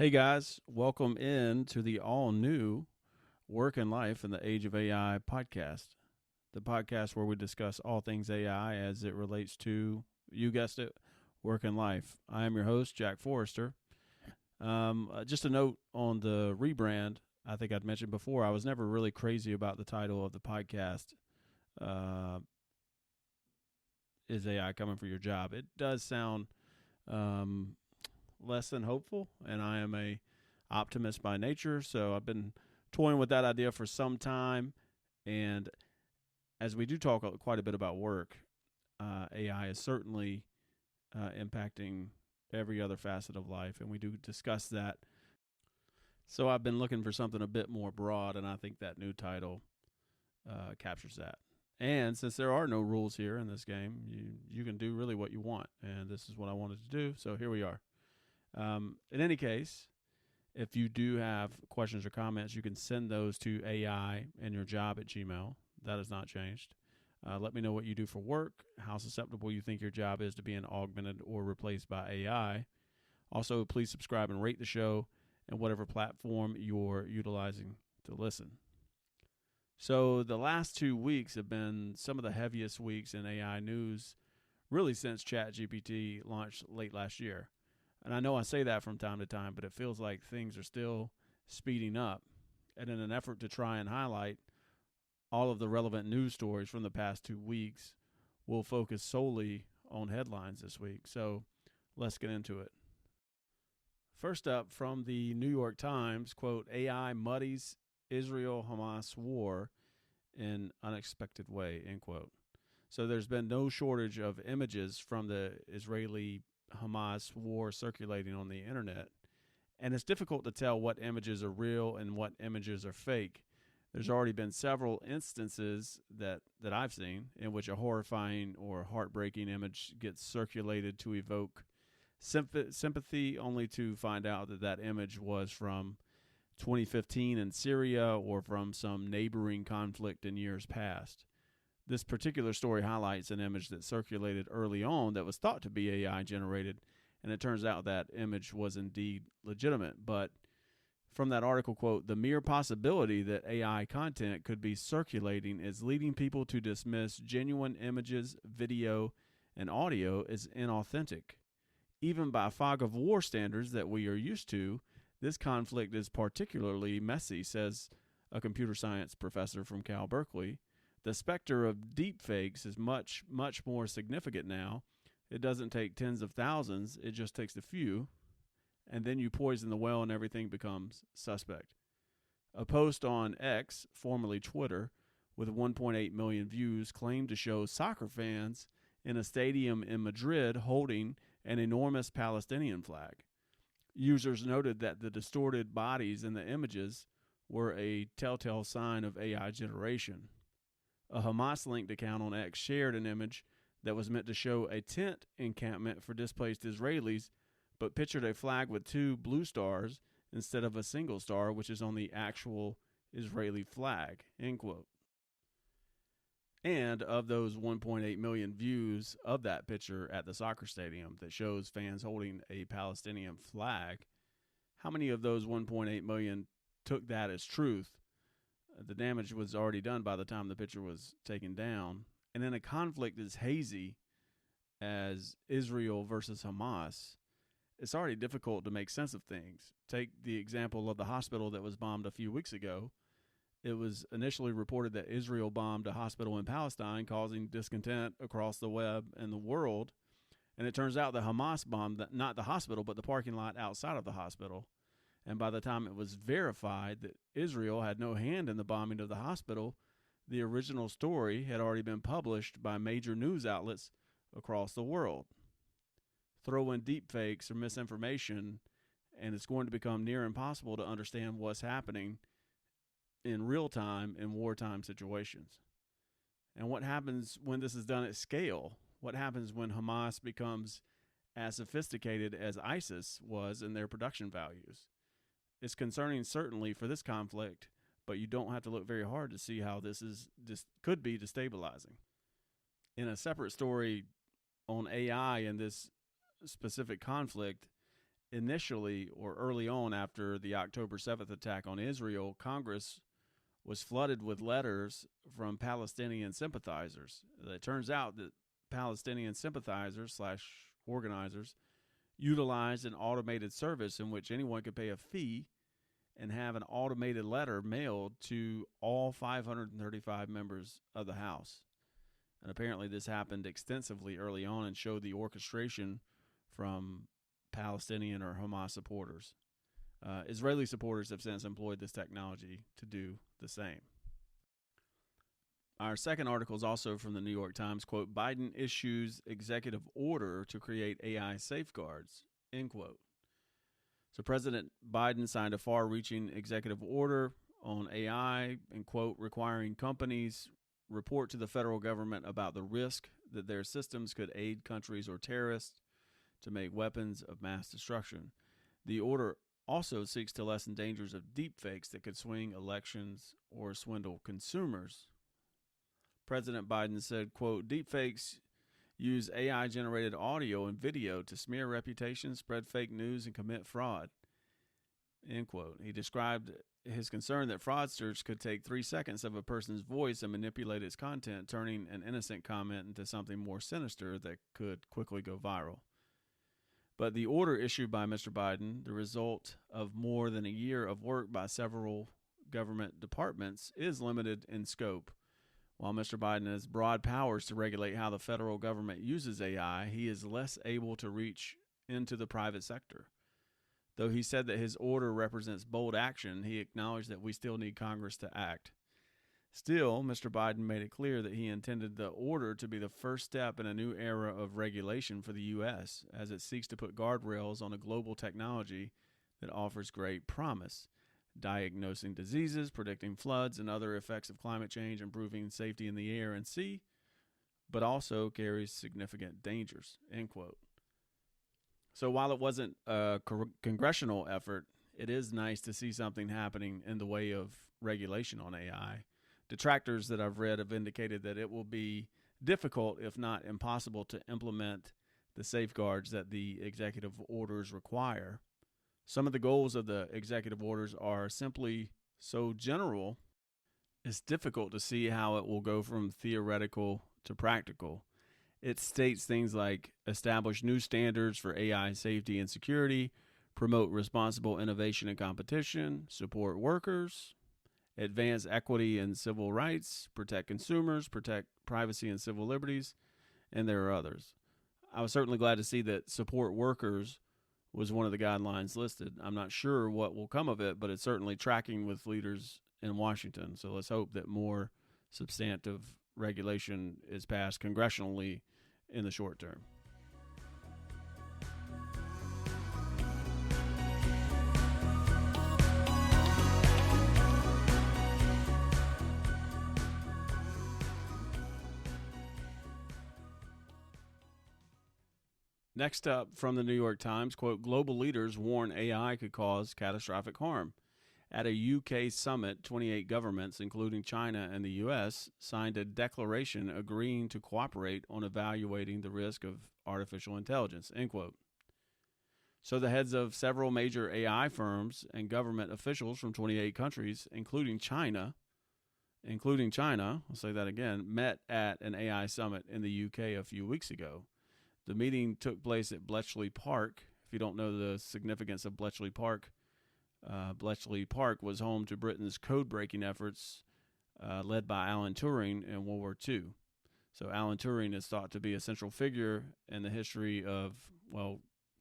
Hey guys, welcome in to the all new Work and Life in the Age of AI podcast. The podcast where we discuss all things AI as it relates to, you guessed it, work and life. I am your host, Jack Forrester. Just a note on the rebrand. I think I'd mentioned before, I was never really crazy about the title of the podcast. Is AI coming for your job? It does sound less than hopeful, and I am a optimist by nature, so I've been toying with that idea for some time. And as we do talk quite a bit about work, AI is certainly impacting every other facet of life, and we do discuss that. So I've been looking for something a bit more broad, and I think that new title captures that. And since there are no rules here in this game, you can do really what you want, and this is what I wanted to do, so here we are. In any case, if you do have questions or comments, you can send those to AI and your job at Gmail. That has not changed. Let me know what you do for work, how susceptible you think your job is to being augmented or replaced by AI. Also, please subscribe and rate the show and whatever platform you're utilizing to listen. So the last 2 weeks have been some of the heaviest weeks in AI news, really since ChatGPT launched late last year. And I know I say that from time to time, but it feels like things are still speeding up. And in an effort to try and highlight all of the relevant news stories from the past 2 weeks, we'll focus solely on headlines this week. So let's get into it. First up, from the New York Times, quote, AI muddies Israel-Hamas war in unexpected way, end quote. So there's been no shortage of images from the Israeli-Hamas war circulating on the internet, and it's difficult to tell what images are real and what images are fake. There's already been several instances that I've seen in which a horrifying or heartbreaking image gets circulated to evoke sympathy, only to find out that image was from 2015 in Syria or from some neighboring conflict in years past. This particular story highlights an image that circulated early on that was thought to be AI generated, and it turns out that image was indeed legitimate. But from that article, quote, the mere possibility that AI content could be circulating is leading people to dismiss genuine images, video, and audio as inauthentic. Even by fog of war standards that we are used to, this conflict is particularly messy, says a computer science professor from Cal Berkeley. The specter of deepfakes is much, much more significant now. It doesn't take tens of thousands, it just takes a few, and then you poison the well and everything becomes suspect. A post on X, formerly Twitter, with 1.8 million views, claimed to show soccer fans in a stadium in Madrid holding an enormous Palestinian flag. Users noted that the distorted bodies in the images were a telltale sign of AI generation. A Hamas-linked account on X shared an image that was meant to show a tent encampment for displaced Israelis, but pictured a flag with 2 blue stars instead of a single star, which is on the actual Israeli flag, end quote. And of those 1.8 million views of that picture at the soccer stadium that shows fans holding a Palestinian flag, how many of those 1.8 million took that as truth? The damage was already done by the time the picture was taken down. And in a conflict as hazy as Israel versus Hamas, it's already difficult to make sense of things. Take the example of the hospital that was bombed a few weeks ago. It was initially reported that Israel bombed a hospital in Palestine, causing discontent across the web and the world. And it turns out that Hamas bombed not the hospital, but the parking lot outside of the hospital. And by the time it was verified that Israel had no hand in the bombing of the hospital, the original story had already been published by major news outlets across the world. Throw in deepfakes or misinformation, and it's going to become near impossible to understand what's happening in real time in wartime situations. And what happens when this is done at scale? What happens when Hamas becomes as sophisticated as ISIS was in their production values? It's concerning certainly for this conflict, but you don't have to look very hard to see how this could be destabilizing. In a separate story on AI and this specific conflict, initially or early on after the October 7th attack on Israel, Congress was flooded with letters from Palestinian sympathizers. It turns out that Palestinian sympathizers / organizers utilized an automated service in which anyone could pay a fee and have an automated letter mailed to all 535 members of the House. And apparently this happened extensively early on and showed the orchestration from Palestinian or Hamas supporters. Israeli supporters have since employed this technology to do the same. Our second article is also from the New York Times. Quote, Biden issues executive order to create AI safeguards, end quote. So President Biden signed a far-reaching executive order on AI, and quote, requiring companies report to the federal government about the risk that their systems could aid countries or terrorists to make weapons of mass destruction. The order also seeks to lessen dangers of deepfakes that could swing elections or swindle consumers. President Biden said, quote, deepfakes use AI-generated audio and video to smear reputations, spread fake news, and commit fraud, end quote. He described his concern that fraudsters could take 3 seconds of a person's voice and manipulate its content, turning an innocent comment into something more sinister that could quickly go viral. But the order issued by Mr. Biden, the result of more than a year of work by several government departments, is limited in scope. While Mr. Biden has broad powers to regulate how the federal government uses AI, he is less able to reach into the private sector. Though he said that his order represents bold action, he acknowledged that we still need Congress to act. Still, Mr. Biden made it clear that he intended the order to be the first step in a new era of regulation for the U.S. as it seeks to put guardrails on a global technology that offers great promise, diagnosing diseases, predicting floods and other effects of climate change, improving safety in the air and sea, but also carries significant dangers, end quote. So while it wasn't a congressional effort, it is nice to see something happening in the way of regulation on AI. Detractors that I've read have indicated that it will be difficult, if not impossible, to implement the safeguards that the executive orders require. Some of the goals of the executive orders are simply so general, it's difficult to see how it will go from theoretical to practical. It states things like establish new standards for AI safety and security, promote responsible innovation and competition, support workers, advance equity and civil rights, protect consumers, protect privacy and civil liberties, and there are others. I was certainly glad to see that support workers was one of the guidelines listed. I'm not sure what will come of it, but it's certainly tracking with leaders in Washington. So let's hope that more substantive regulation is passed congressionally in the short term. Next up from the New York Times, quote, global leaders warn AI could cause catastrophic harm. At a UK summit, 28 governments, including China and the U.S., signed a declaration agreeing to cooperate on evaluating the risk of artificial intelligence, end quote. So the heads of several major AI firms and government officials from 28 countries, including China, I'll say that again, met at an AI summit in the UK a few weeks ago. The meeting took place at Bletchley Park. If you don't know the significance of Bletchley Park, Bletchley Park was home to Britain's code-breaking efforts led by Alan Turing in World War II. So Alan Turing is thought to be a central figure in the history of,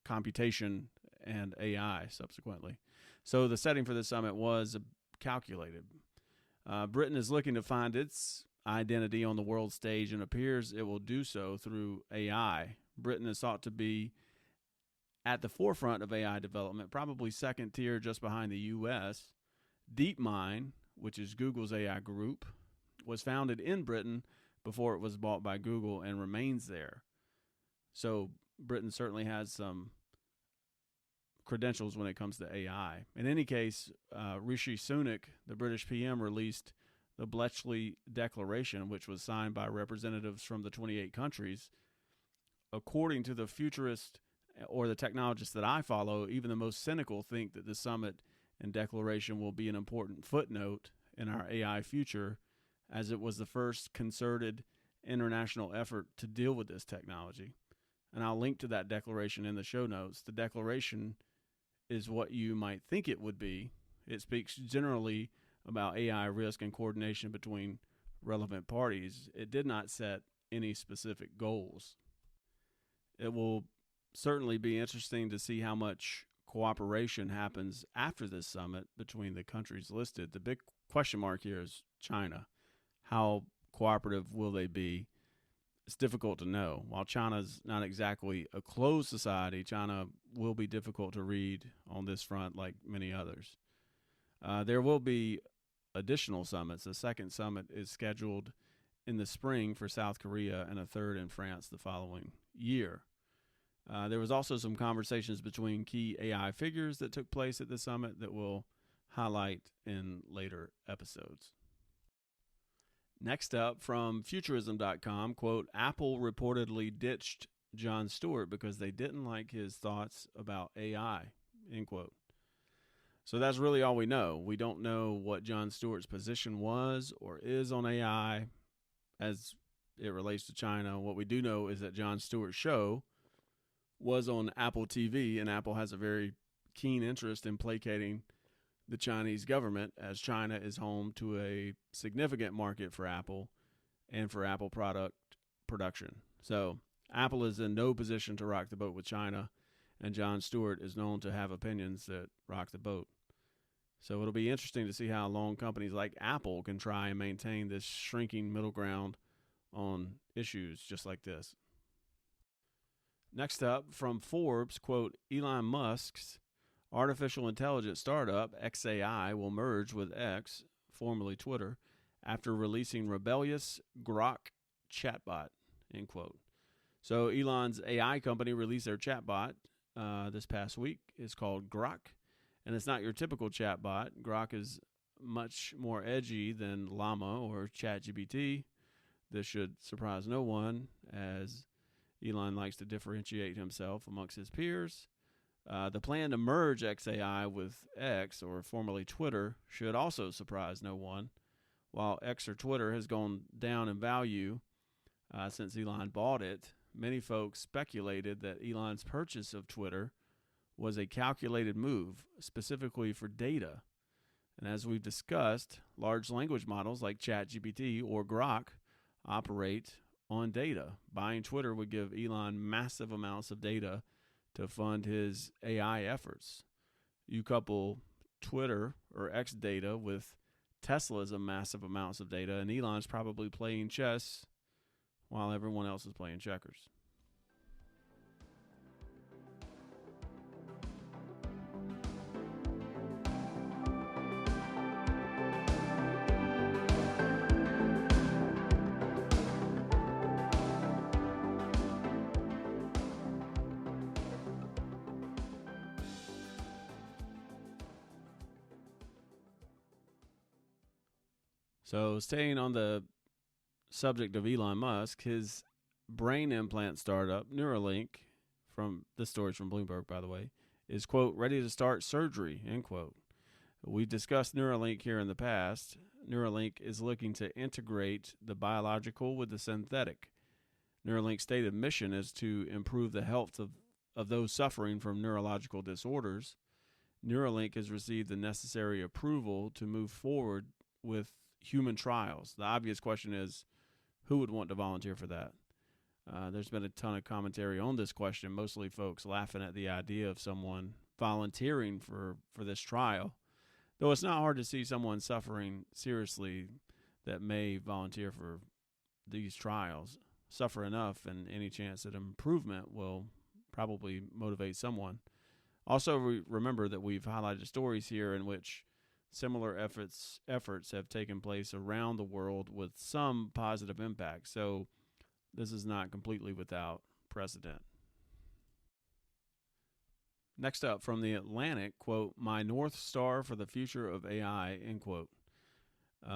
computation and AI subsequently. So the setting for the summit was calculated. Britain is looking to find its identity on the world stage and appears it will do so through AI. Britain is thought to be at the forefront of AI development, probably second tier just behind the U.S. DeepMind, which is Google's AI group, was founded in Britain before it was bought by Google and remains there. So Britain certainly has some credentials when it comes to AI. In any case, Rishi Sunak, the British PM, released the Bletchley Declaration, which was signed by representatives from the 28 countries. According to the futurist or the technologists that I follow, even the most cynical, think that the summit and declaration will be an important footnote in our AI future, as it was the first concerted international effort to deal with this technology. And I'll link to that declaration in the show notes. The declaration is what you might think it would be. It speaks generally about AI risk and coordination between relevant parties. It did not set any specific goals. It will certainly be interesting to see how much cooperation happens after this summit between the countries listed. The big question mark here is China. How cooperative will they be? It's difficult to know. While China's not exactly a closed society, China will be difficult to read on this front like many others. There will be additional summits. A second summit is scheduled in the spring for South Korea and a third in France the following year. There was also some conversations between key AI figures that took place at the summit that we'll highlight in later episodes. Next up, from Futurism.com, quote, Apple reportedly ditched Jon Stewart because they didn't like his thoughts about AI, end quote. So that's really all we know. We don't know what Jon Stewart's position was or is on AI as it relates to China. What we do know is that Jon Stewart's show was on Apple TV, and Apple has a very keen interest in placating the Chinese government, as China is home to a significant market for Apple and for Apple product production. So Apple is in no position to rock the boat with China, and Jon Stewart is known to have opinions that rock the boat. So it'll be interesting to see how long companies like Apple can try and maintain this shrinking middle ground on issues just like this. Next up, from Forbes, quote, Elon Musk's artificial intelligence startup, XAI, will merge with X, formerly Twitter, after releasing rebellious Grok chatbot, end quote. So Elon's AI company released their chatbot this past week. It's called Grok, and it's not your typical chatbot. Grok is much more edgy than Llama or ChatGPT. This should surprise no one, as Elon likes to differentiate himself amongst his peers. The plan to merge XAI with X, or formerly Twitter, should also surprise no one. While X, or Twitter, has gone down in value since Elon bought it, many folks speculated that Elon's purchase of Twitter was a calculated move, specifically for data. And as we've discussed, large language models like ChatGPT or Grok operate on data. Buying Twitter would give Elon massive amounts of data to fund his AI efforts. You couple Twitter or X data with Tesla's massive amounts of data, and Elon's probably playing chess while everyone else is playing checkers. So staying on the subject of Elon Musk, his brain implant startup, Neuralink, from this story's from Bloomberg, by the way, is, quote, ready to start surgery, end quote. We've discussed Neuralink here in the past. Neuralink is looking to integrate the biological with the synthetic. Neuralink's stated mission is to improve the health of those suffering from neurological disorders. Neuralink has received the necessary approval to move forward with human trials. The obvious question is, who would want to volunteer for that? There's been a ton of commentary on this question, mostly folks laughing at the idea of someone volunteering for this trial, though it's not hard to see someone suffering seriously that may volunteer for these trials suffer enough, and any chance at improvement will probably motivate someone. Also, remember that we've highlighted stories here in which similar efforts have taken place around the world with some positive impact. So this is not completely without precedent. Next up, from The Atlantic, quote, my North Star for the future of AI, end quote.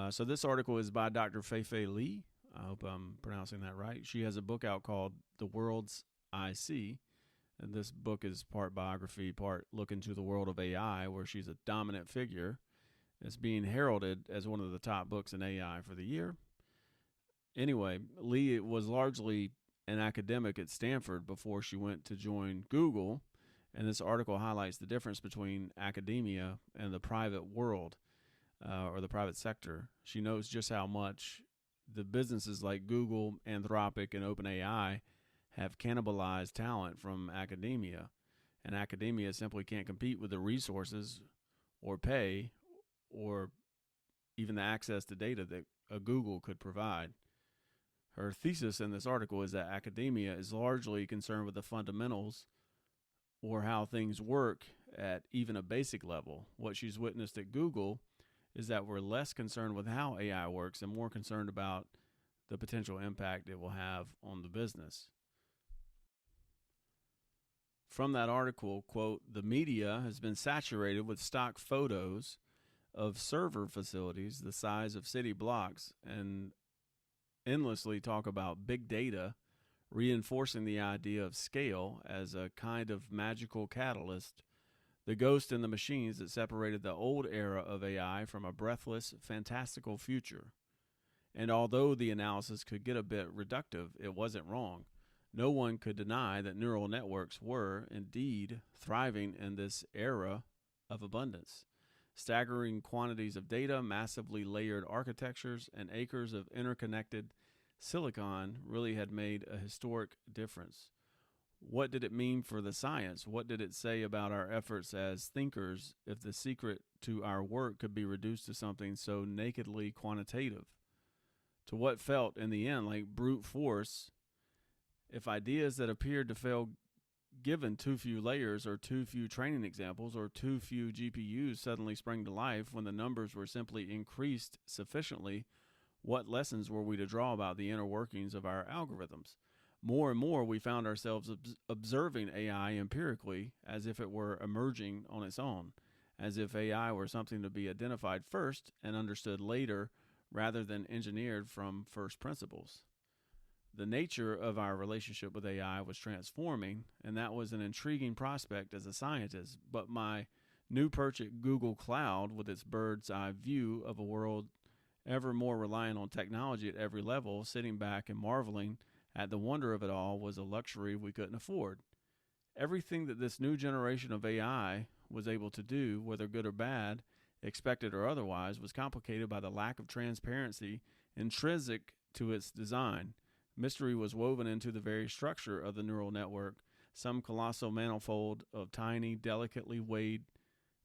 So this article is by Dr. Fei-Fei Li. I hope I'm pronouncing that right. She has a book out called The World's I See. And this book is part biography, part look into the world of AI, where she's a dominant figure. It's being heralded as one of the top books in AI for the year. Anyway, Lee was largely an academic at Stanford before she went to join Google, and this article highlights the difference between academia and the private world, or the private sector. She knows just how much the businesses like Google, Anthropic, and OpenAI have cannibalized talent from academia, and academia simply can't compete with the resources or pay or even the access to data that a Google could provide. Her thesis in this article is that academia is largely concerned with the fundamentals or how things work at even a basic level. What she's witnessed at Google is that we're less concerned with how AI works and more concerned about the potential impact it will have on the business. From that article, quote, "The media has been saturated with stock photos of server facilities the size of city blocks and endlessly talk about big data, reinforcing the idea of scale as a kind of magical catalyst, the ghost in the machines that separated the old era of AI from a breathless, fantastical future. And although the analysis could get a bit reductive, it wasn't wrong. No one could deny that neural networks were, indeed, thriving in this era of abundance. Staggering quantities of data, massively layered architectures, and acres of interconnected silicon really had made a historic difference. What did it mean for the science? What did it say about our efforts as thinkers if the secret to our work could be reduced to something so nakedly quantitative? To what felt, in the end, like brute force, if ideas that appeared to fail given too few layers or too few training examples or too few GPUs suddenly sprang to life when the numbers were simply increased sufficiently, what lessons were we to draw about the inner workings of our algorithms? More and more we found ourselves observing AI empirically as if it were emerging on its own, as if AI were something to be identified first and understood later rather than engineered from first principles. The nature of our relationship with AI was transforming, and that was an intriguing prospect as a scientist. But my new perch at Google Cloud, with its bird's eye view of a world ever more reliant on technology at every level, sitting back and marveling at the wonder of it all, was a luxury we couldn't afford. Everything that this new generation of AI was able to do, whether good or bad, expected or otherwise, was complicated by the lack of transparency intrinsic to its design. Mystery was woven into the very structure of the neural network, some colossal manifold of tiny, delicately weighed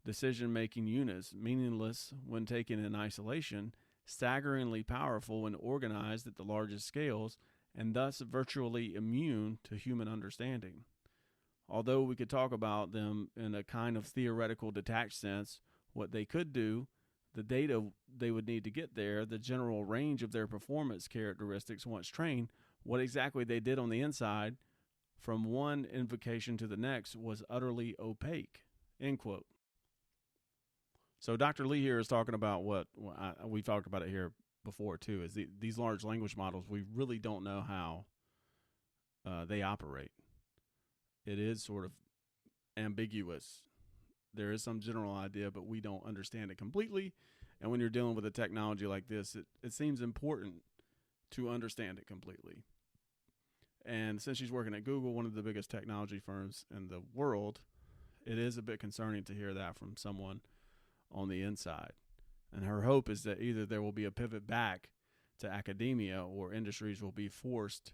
decision-making units, meaningless when taken in isolation, staggeringly powerful when organized at the largest scales, and thus virtually immune to human understanding. Although we could talk about them in a kind of theoretical, detached sense, what they could do, the data they would need to get there, the general range of their performance characteristics once trained, what exactly they did on the inside from one invocation to the next was utterly opaque, end quote. So Dr. Lee here is talking about what we've talked about it here before too, is these large language models, we really don't know how they operate. It is sort of ambiguous. There is some general idea, but we don't understand it completely. And when you're dealing with a technology like this, it seems important to understand it completely. And since she's working at Google, one of the biggest technology firms in the world, it is a bit concerning to hear that from someone on the inside. And her hope is that either there will be a pivot back to academia or industries will be forced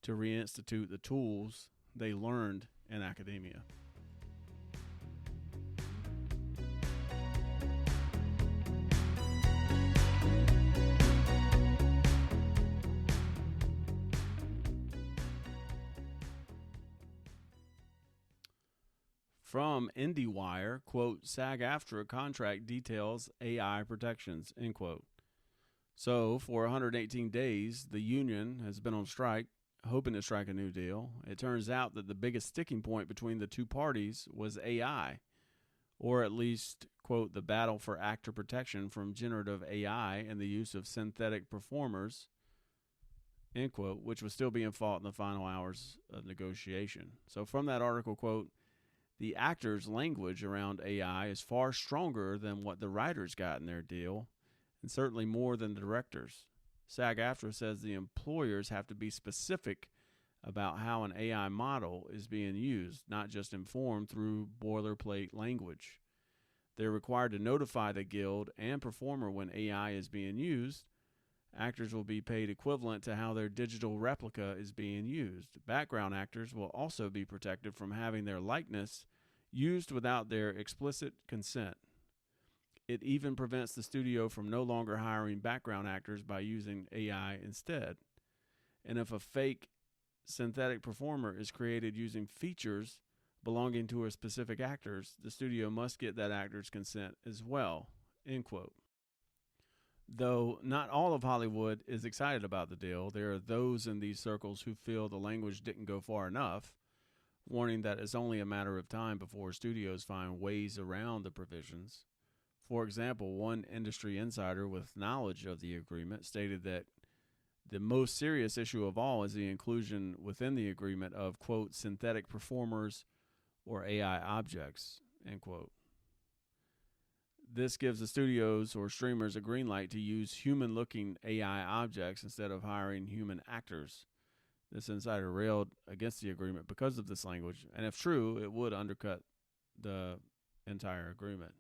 to reinstitute the tools they learned in academia. From IndieWire, quote, SAG-AFTRA contract details AI protections, end quote. So, for 118 days, the union has been on strike, hoping to strike a new deal. It turns out that the biggest sticking point between the two parties was AI, or at least, quote, the battle for actor protection from generative AI and the use of synthetic performers end quote, which was still being fought in the final hours of negotiation. So from that article, quote, the actors' language around AI is far stronger than what the writers got in their deal, and certainly more than the directors. SAG-AFTRA says the employers have to be specific about how an AI model is being used, not just informed through boilerplate language. They're required to notify the guild and performer when AI is being used. Actors will be paid equivalent to how their digital replica is being used. Background actors will also be protected from having their likeness used without their explicit consent. It even prevents the studio from no longer hiring background actors by using AI instead. And if a fake synthetic performer is created using features belonging to a specific actors, the studio must get that actor's consent as well, end quote. Though not all of Hollywood is excited about the deal, there are those in these circles who feel the language didn't go far enough, warning that it's only a matter of time before studios find ways around the provisions. For example, one industry insider with knowledge of the agreement stated that the most serious issue of all is the inclusion within the agreement of, quote, synthetic performers or AI objects, end quote. This gives the studios or streamers a green light to use human-looking AI objects instead of hiring human actors. This insider railed against the agreement because of this language, and if true, it would undercut the entire agreement.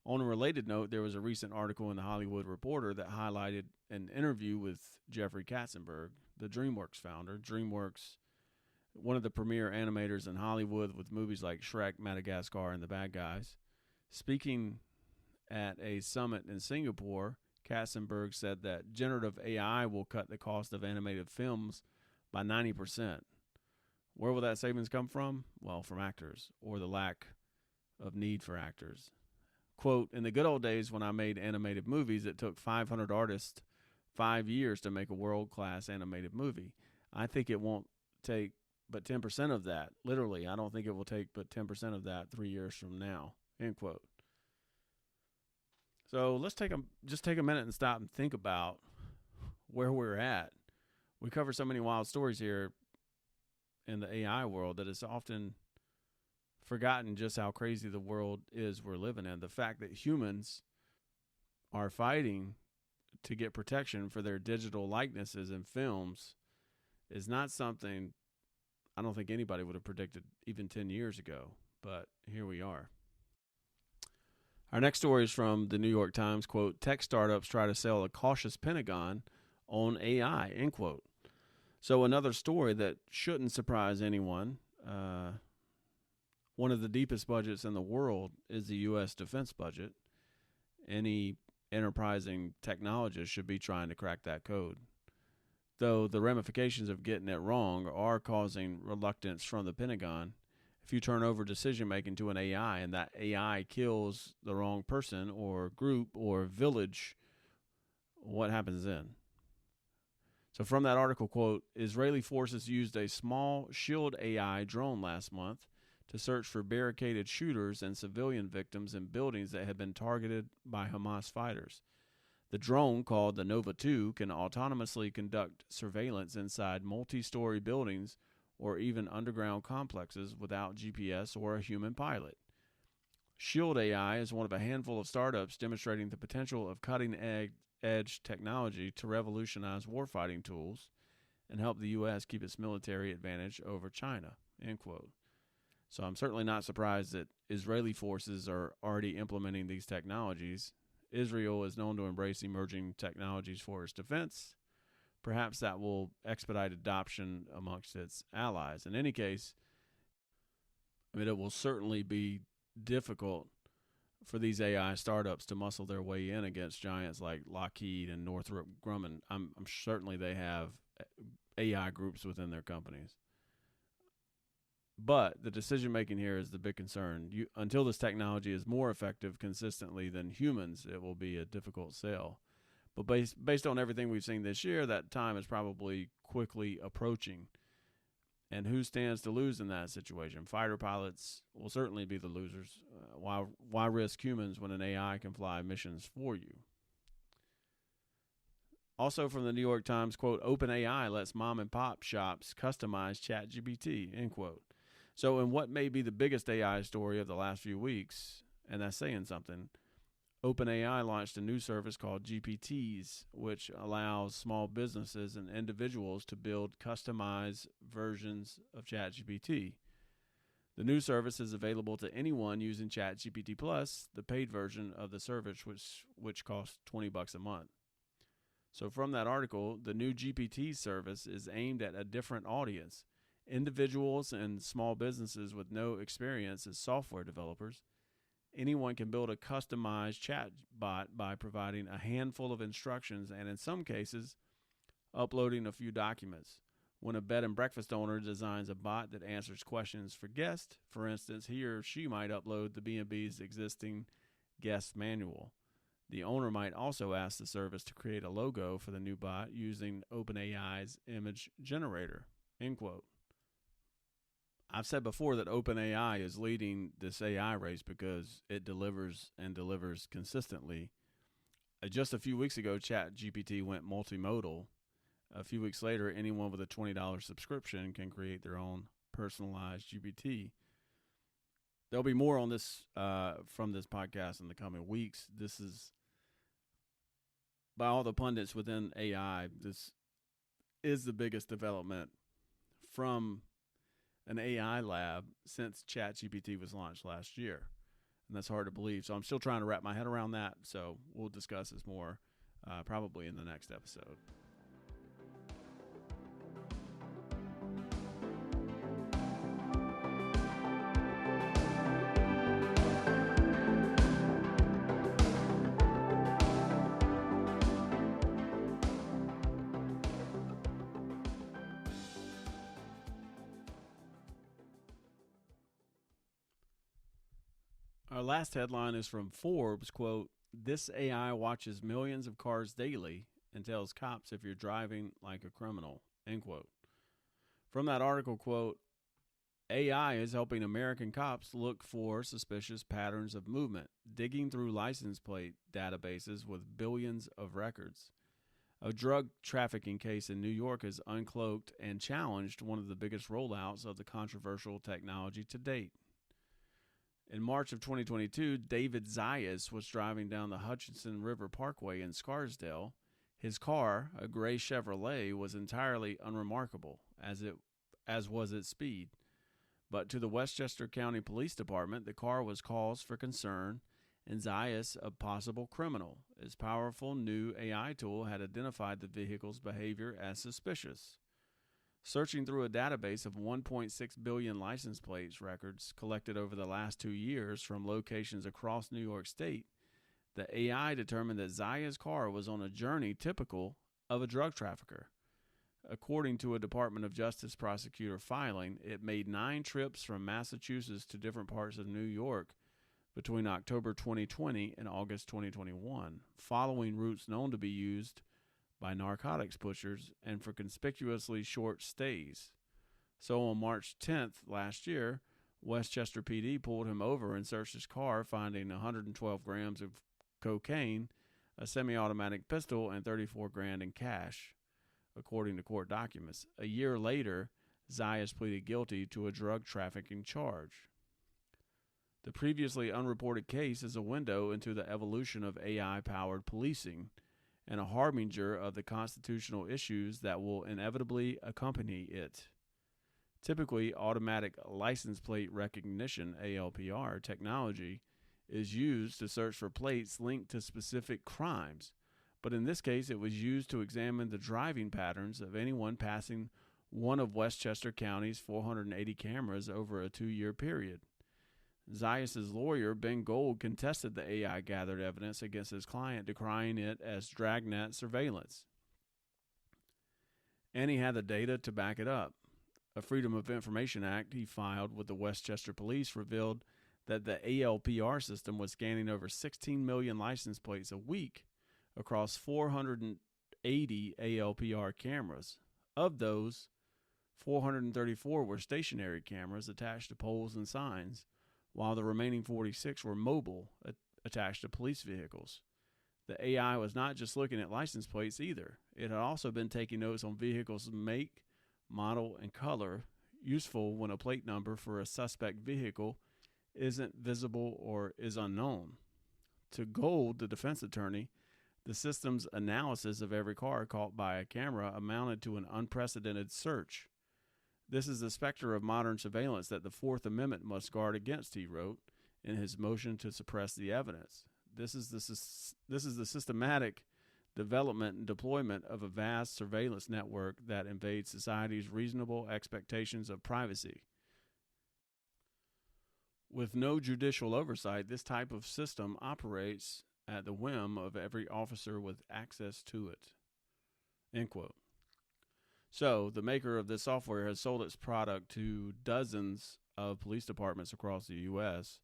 On a related note, there was a recent article in The Hollywood Reporter that highlighted an interview with Jeffrey Katzenberg, the DreamWorks founder. DreamWorks, one of the premier animators in Hollywood with movies like Shrek, Madagascar, and The Bad Guys. Speaking at a summit in Singapore, Katzenberg said that generative AI will cut the cost of animated films by 90%. Where will that savings come from? Well, from actors, or the lack of need for actors. Quote, in the good old days when I made animated movies, it took 500 artists 5 years to make a world-class animated movie. I think it won't take but 10% of that. Literally, I don't think it will take but 10% of that 3 years from now, end quote. So let's take a minute and stop and think about where we're at. We cover so many wild stories here in the AI world that it's often forgotten just how crazy the world is we're living in. The fact that humans are fighting to get protection for their digital likenesses in films is not something I don't think anybody would have predicted even 10 years ago, but here we are. Our next story is from the New York Times, quote, tech startups try to sell a cautious Pentagon on AI, end quote. So another story that shouldn't surprise anyone. One of the deepest budgets in the world is the U.S. defense budget. Any enterprising technologist should be trying to crack that code. Though the ramifications of getting it wrong are causing reluctance from the Pentagon. If you turn over decision-making to an AI and that AI kills the wrong person or group or village, what happens then? So from that article, quote, Israeli forces used a small Shield AI drone last month to search for barricaded shooters and civilian victims in buildings that had been targeted by Hamas fighters. The drone, called the Nova 2, can autonomously conduct surveillance inside multi-story buildings or even underground complexes without GPS or a human pilot. Shield AI is one of a handful of startups demonstrating the potential of cutting-edge technology to revolutionize warfighting tools and help the U.S. keep its military advantage over China, end quote. So I'm certainly not surprised that Israeli forces are already implementing these technologies. Israel is known to embrace emerging technologies for its defense. Perhaps that will expedite adoption amongst its allies. In any case, it will certainly be difficult for these AI startups to muscle their way in against giants like Lockheed and Northrop Grumman. I'm certainly they have AI groups within their companies. But the decision-making here is the big concern. Until this technology is more effective consistently than humans, it will be a difficult sell. But based on everything we've seen this year, that time is probably quickly approaching. And who stands to lose in that situation? Fighter pilots will certainly be the losers. Why risk humans when an AI can fly missions for you? Also from the New York Times, quote, OpenAI lets mom and pop shops customize ChatGPT, end quote. So in what may be the biggest AI story of the last few weeks, and that's saying something, OpenAI launched a new service called GPTs, which allows small businesses and individuals to build customized versions of ChatGPT. The new service is available to anyone using ChatGPT Plus, the paid version of the service, which costs $20 a month. So from that article, the new GPT service is aimed at a different audience, individuals and small businesses with no experience as software developers. Anyone can build a customized chat bot by providing a handful of instructions and, in some cases, uploading a few documents. When a bed and breakfast owner designs a bot that answers questions for guests, for instance, he or she might upload the B&B's existing guest manual. The owner might also ask the service to create a logo for the new bot using OpenAI's image generator, end quote. I've said before that OpenAI is leading this AI race because it delivers and delivers consistently. Just a few weeks ago, ChatGPT went multimodal. A few weeks later, anyone with a $20 subscription can create their own personalized GPT. There'll be more on this from this podcast in the coming weeks. This is, by all the pundits within AI, this is the biggest development from an AI lab since ChatGPT was launched last year. And that's hard to believe. So I'm still trying to wrap my head around that. So we'll discuss this more probably in the next episode. Our last headline is from Forbes, quote, this AI watches millions of cars daily and tells cops if you're driving like a criminal, end quote. From that article, quote, AI is helping American cops look for suspicious patterns of movement, digging through license plate databases with billions of records. A drug trafficking case in New York has uncloaked and challenged one of the biggest rollouts of the controversial technology to date. In March of 2022, David Zayas was driving down the Hutchinson River Parkway in Scarsdale. His car, a gray Chevrolet, was entirely unremarkable, as was its speed. But to the Westchester County Police Department, the car was cause for concern, and Zayas, a possible criminal. His powerful new AI tool had identified the vehicle's behavior as suspicious. Searching through a database of 1.6 billion license plates records collected over the last 2 years from locations across New York State, the AI determined that Zaya's car was on a journey typical of a drug trafficker. According to a Department of Justice prosecutor filing, it made 9 trips from Massachusetts to different parts of New York between October 2020 and August 2021, following routes known to be used by narcotics pushers and for conspicuously short stays. So on March 10th last year, Westchester PD pulled him over and searched his car, finding 112 grams of cocaine, a semi-automatic pistol, and $34,000 in cash, according to court documents. A year later, Zayas pleaded guilty to a drug trafficking charge. The previously unreported case is a window into the evolution of AI-powered policing and a harbinger of the constitutional issues that will inevitably accompany it. Typically, automatic license plate recognition, ALPR, technology is used to search for plates linked to specific crimes, but in this case it was used to examine the driving patterns of anyone passing one of Westchester County's 480 cameras over a 2-year period. Zayas' lawyer, Ben Gold, contested the AI-gathered evidence against his client, decrying it as dragnet surveillance. And he had the data to back it up. A Freedom of Information Act he filed with the Westchester Police revealed that the ALPR system was scanning over 16 million license plates a week across 480 ALPR cameras. Of those, 434 were stationary cameras attached to poles and signs, while the remaining 46 were mobile, attached to police vehicles. The AI was not just looking at license plates either. It had also been taking notes on vehicles' make, model, and color, useful when a plate number for a suspect vehicle isn't visible or is unknown. To Gold, the defense attorney, the system's analysis of every car caught by a camera amounted to an unprecedented search. This is the specter of modern surveillance that the Fourth Amendment must guard against, he wrote in his motion to suppress the evidence. This is the systematic development and deployment of a vast surveillance network that invades society's reasonable expectations of privacy. With no judicial oversight, this type of system operates at the whim of every officer with access to it. End quote. So, the maker of this software has sold its product to dozens of police departments across the U.S.,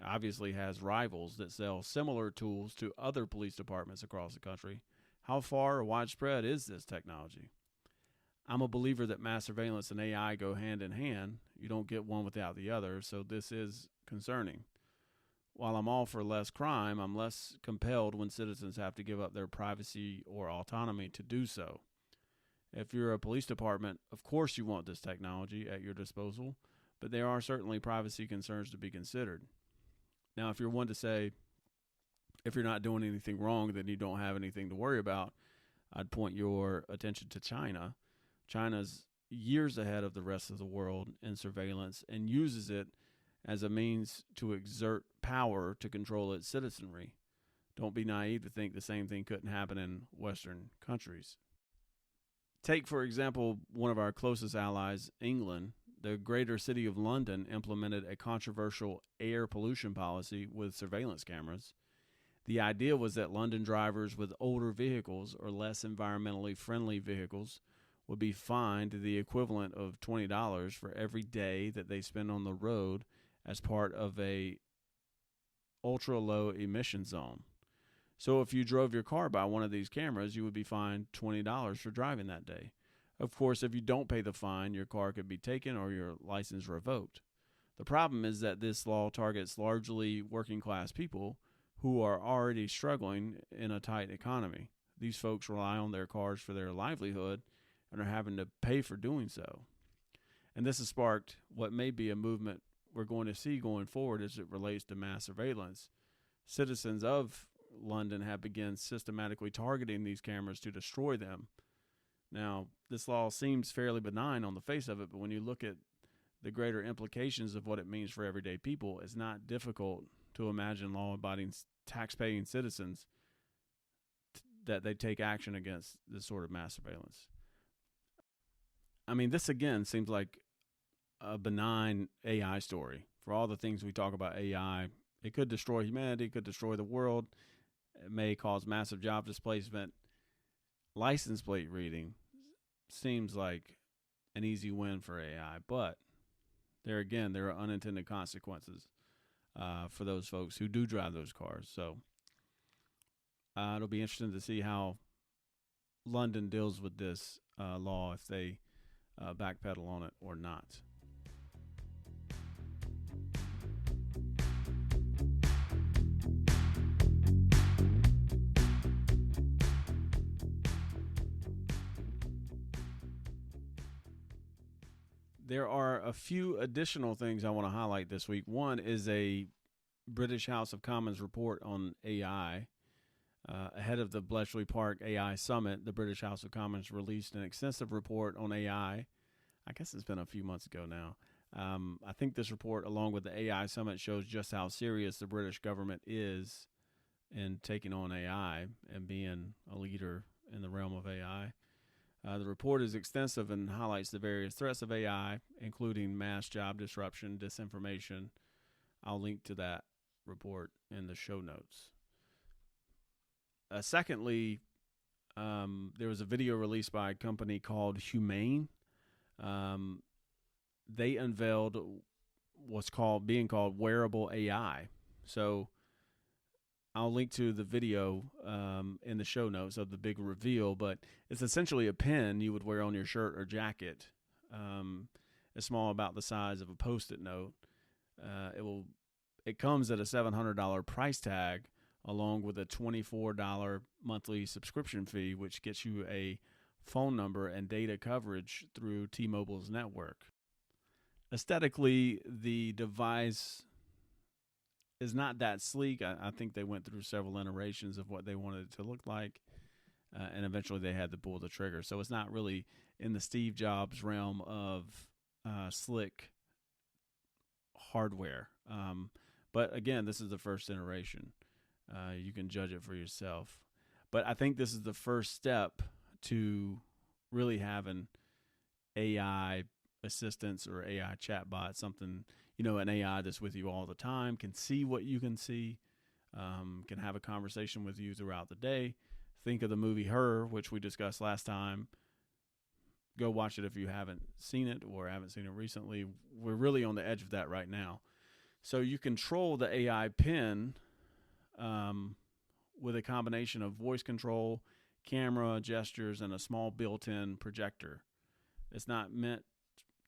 obviously has rivals that sell similar tools to other police departments across the country. How far or widespread is this technology? I'm a believer that mass surveillance and AI go hand in hand. You don't get one without the other, so this is concerning. While I'm all for less crime, I'm less compelled when citizens have to give up their privacy or autonomy to do so. If you're a police department, of course you want this technology at your disposal, but there are certainly privacy concerns to be considered. Now, if you're one to say, if you're not doing anything wrong, then you don't have anything to worry about, I'd point your attention to China. China's years ahead of the rest of the world in surveillance and uses it as a means to exert power to control its citizenry. Don't be naive to think the same thing couldn't happen in Western countries. Take, for example, one of our closest allies, England. The greater city of London implemented a controversial air pollution policy with surveillance cameras. The idea was that London drivers with older vehicles or less environmentally friendly vehicles would be fined the equivalent of $20 for every day that they spend on the road as part of a ultra-low emission zone. So if you drove your car by one of these cameras, you would be fined $20 for driving that day. Of course, if you don't pay the fine, your car could be taken or your license revoked. The problem is that this law targets largely working-class people who are already struggling in a tight economy. These folks rely on their cars for their livelihood and are having to pay for doing so. And this has sparked what may be a movement we're going to see going forward as it relates to mass surveillance. Citizens of London have begun systematically targeting these cameras to destroy them. Now, this law seems fairly benign on the face of it, but when you look at the greater implications of what it means for everyday people, it's not difficult to imagine law-abiding, tax-paying citizens that they take action against this sort of mass surveillance. I mean, this again seems like a benign AI story. For all the things we talk about AI, it could destroy humanity, it could destroy the world, it may cause massive job displacement. License plate reading seems like an easy win for AI, but there are unintended consequences for those folks who do drive those cars. So it'll be interesting to see how London deals with this law, if they backpedal on it or not. There are a few additional things I want to highlight this week. One is a British House of Commons report on AI. Ahead of the Bletcheley Park AI Summit, the British House of Commons released an extensive report on AI. I guess it's been a few months ago now. I think this report, along with the AI Summit, shows just how serious the British government is in taking on AI and being a leader in the realm of AI. The report is extensive and highlights the various threats of AI, including mass job disruption, disinformation. I'll link to that report in the show notes. Secondly, there was a video released by a company called Humane. They unveiled what's being called wearable AI. So I'll link to the video in the show notes of the big reveal, but it's essentially a pen you would wear on your shirt or jacket. It's small, about the size of a Post-it note. It comes at a $700 price tag, along with a $24 monthly subscription fee, which gets you a phone number and data coverage through T-Mobile's network. Aesthetically, the device is not that sleek. I think they went through several iterations of what they wanted it to look like, and eventually they had to pull the trigger. So it's not really in the Steve Jobs realm of slick hardware. But again, this is the first iteration. You can judge it for yourself. But I think this is the first step to really having AI assistants or AI chatbot, something, an AI that's with you all the time, can see what you can see, can have a conversation with you throughout the day. Think of the movie Her, which we discussed last time. Go watch it if you haven't seen it or haven't seen it recently. We're really on the edge of that right now. So you control the AI pen with a combination of voice control, camera, gestures, and a small built-in projector. It's not meant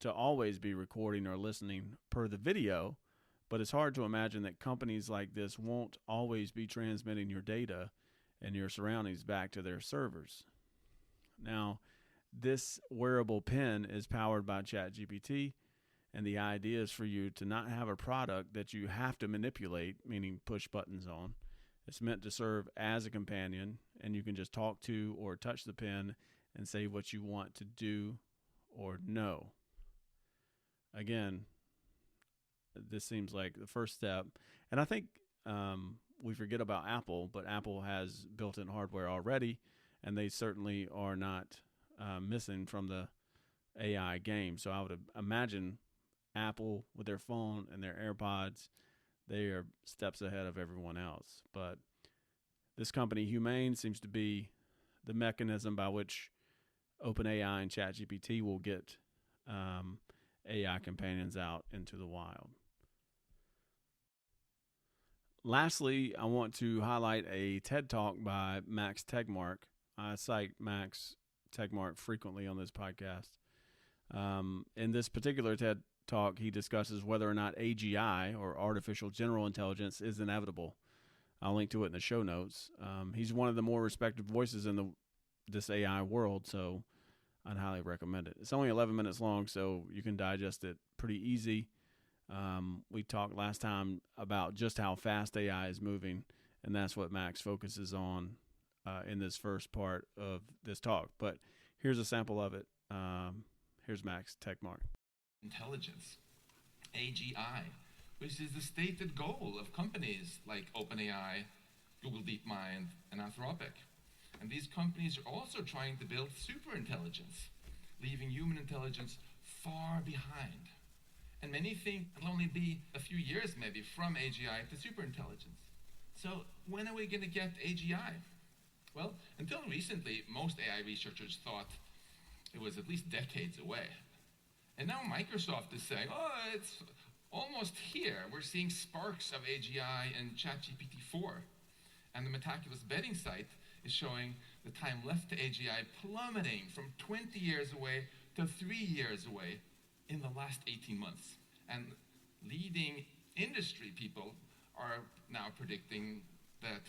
to always be recording or listening per the video, but it's hard to imagine that companies like this won't always be transmitting your data and your surroundings back to their servers. Now, this wearable pen is powered by ChatGPT, and the idea is for you to not have a product that you have to manipulate, meaning push buttons on. It's meant to serve as a companion, and you can just talk to or touch the pen and say what you want to do or know. Again, this seems like the first step. And I think we forget about Apple, but Apple has built-in hardware already, and they certainly are not missing from the AI game. So I would imagine Apple with their phone and their AirPods, they are steps ahead of everyone else. But this company, Humane, seems to be the mechanism by which OpenAI and ChatGPT will get AI companions out into the wild. Lastly, I want to highlight a TED Talk by Max Tegmark. I cite Max Tegmark frequently on this podcast. In this particular TED Talk, he discusses whether or not AGI, or artificial general intelligence, is inevitable. I'll link to it in the show notes. He's one of the more respected voices in this AI world, so I'd highly recommend it. It's only 11 minutes long, so you can digest it pretty easy. We talked last time about just how fast AI is moving, and that's what Max focuses on in this first part of this talk. But here's a sample of it. Here's Max Tegmark. Intelligence, AGI, which is the stated goal of companies like OpenAI, Google DeepMind, and Anthropic. And these companies are also trying to build superintelligence, leaving human intelligence far behind. And many think it'll only be a few years maybe from AGI to superintelligence. So when are we going to get AGI? Well, until recently, most AI researchers thought it was at least decades away. And now Microsoft is saying, oh, it's almost here. We're seeing sparks of AGI in ChatGPT-4. And the Metaculus betting site is showing the time left to AGI plummeting from 20 years away to 3 years away in the last 18 months. And leading industry people are now predicting that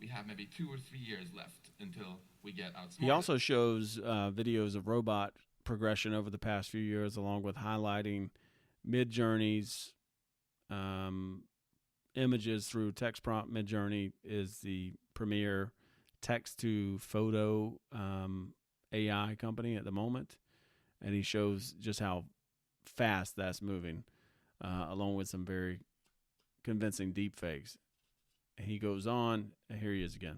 we have maybe 2 or 3 years left until we get outsmarted. He also shows videos of robot progression over the past few years, along with highlighting Midjourney's images through text prompt. Midjourney is the premier text-to-photo AI company at the moment, and he shows just how fast that's moving, along with some very convincing deepfakes. He goes on, and here he is again.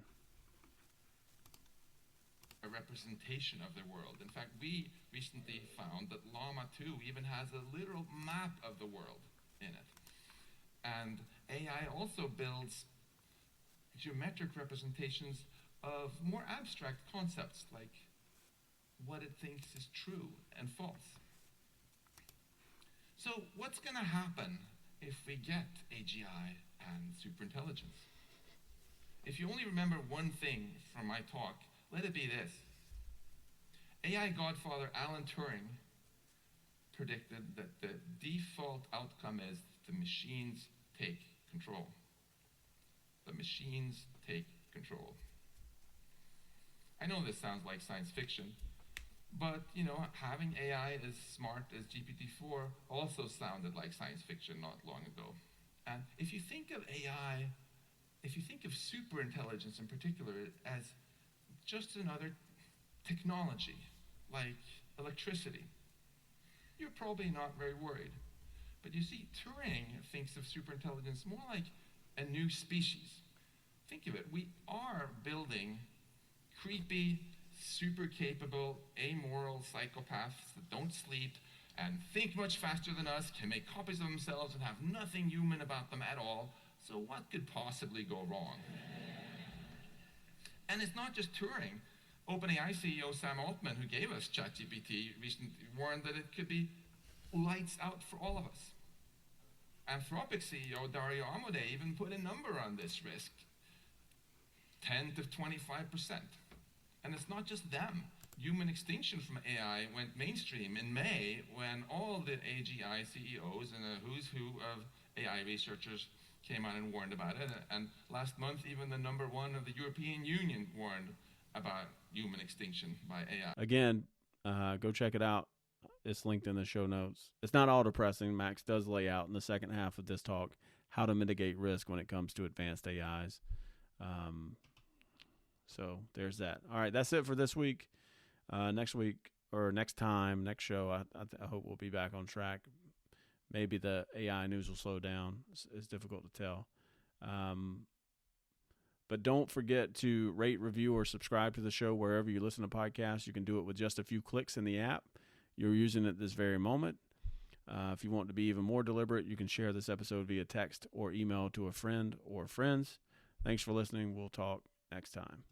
A representation of the world. In fact, we recently found that Llama 2 even has a literal map of the world in it. And AI also builds geometric representations of more abstract concepts, like what it thinks is true and false. So what's going to happen if we get AGI and superintelligence? If you only remember one thing from my talk, let it be this. AI godfather Alan Turing predicted that the default outcome is the machines take control. the machines take control. I know this sounds like science fiction, but having AI as smart as GPT-4 also sounded like science fiction not long ago. And if you think of AI, if you think of superintelligence in particular as just another technology, like electricity, you're probably not very worried. But you see, Turing thinks of superintelligence more like a new species. Think of it, we are building creepy, super capable, amoral psychopaths that don't sleep and think much faster than us, can make copies of themselves and have nothing human about them at all. So what could possibly go wrong? And it's not just Turing. OpenAI CEO Sam Altman, who gave us ChatGPT, recently warned that it could be lights out for all of us. Anthropic CEO Dario Amodei even put a number on this risk, 10 to 25%. And it's not just them. Human extinction from AI went mainstream in May when all the AGI CEOs and a who's who of AI researchers came out and warned about it. And last month, even the number one of the European Union warned about human extinction by AI. Again, go check it out. It's linked in the show notes. It's not all depressing. Max does lay out in the second half of this talk how to mitigate risk when it comes to advanced AIs. So there's that. All right, that's it for this week. Next week or next show, I hope we'll be back on track. Maybe the AI news will slow down. It's difficult to tell. But don't forget to rate, review, or subscribe to the show wherever you listen to podcasts. You can do it with just a few clicks in the app. You're using it this very moment. If you want to be even more deliberate, you can share this episode via text or email to a friend or friends. Thanks for listening. We'll talk next time.